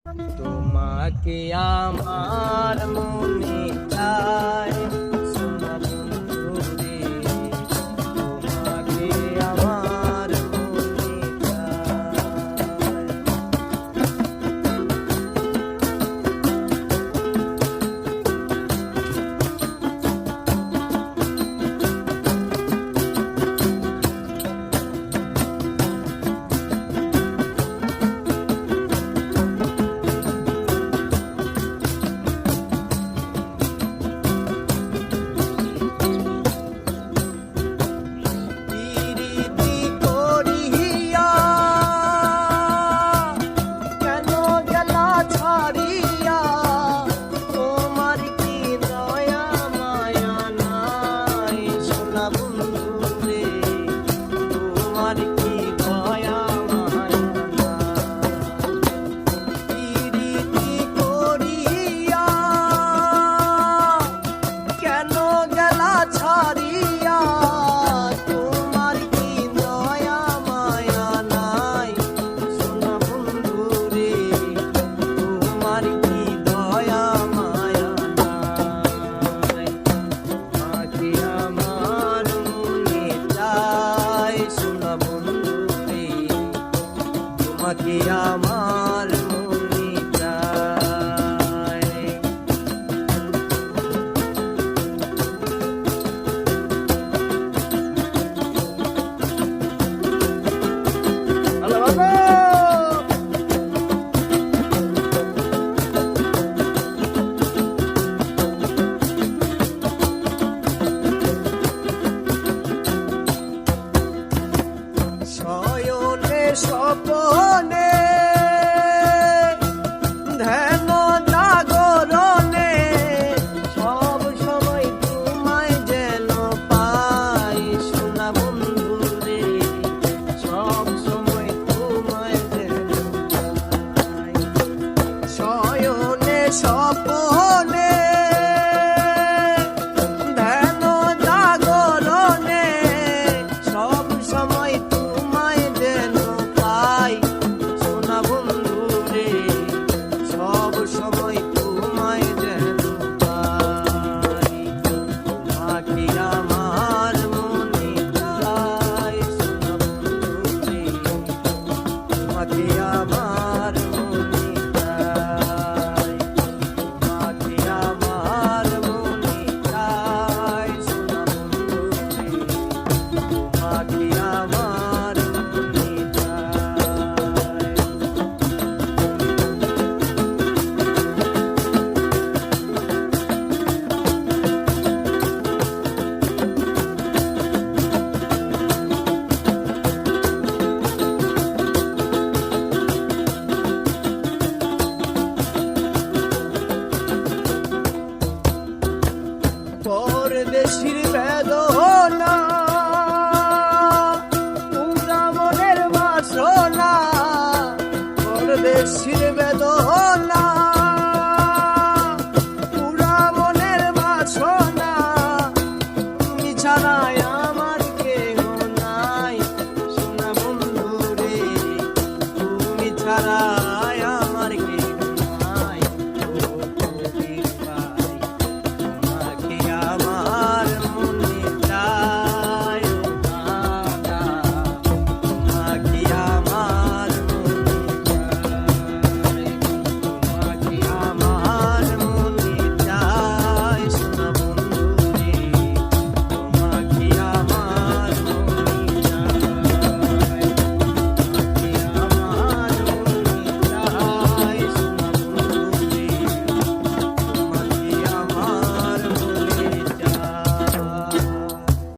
তোমাকে আমার মনে চায় সোনা বন্ধু রে, তোমাকে আমার মনে চায়। তোমাকে আমার মনে চায়। শয়নে স্বপনে ধ্যান জাগরণে সব সময় তোমায় যেন পাই সোনা বন্ধু রে, সব সময় তোমায় যেন পাই। শয়নে স্বপনে ধ্যান জাগরণে সব সময় তোমায় যেন পাই সোনা বন্ধু রে, সব সময় তোমায় যেন পাই। তোমাকে আমার মনে চায় সোনা বন্ধু রে, তোমাকে আমার মনে চায়। তোমাকে আমার মনে চায় সোনা বন্ধু রে, তোমাকে আমার মনে পরদেশির বেদনা পুরা মনের বাসনা, পরদেশির বেদনা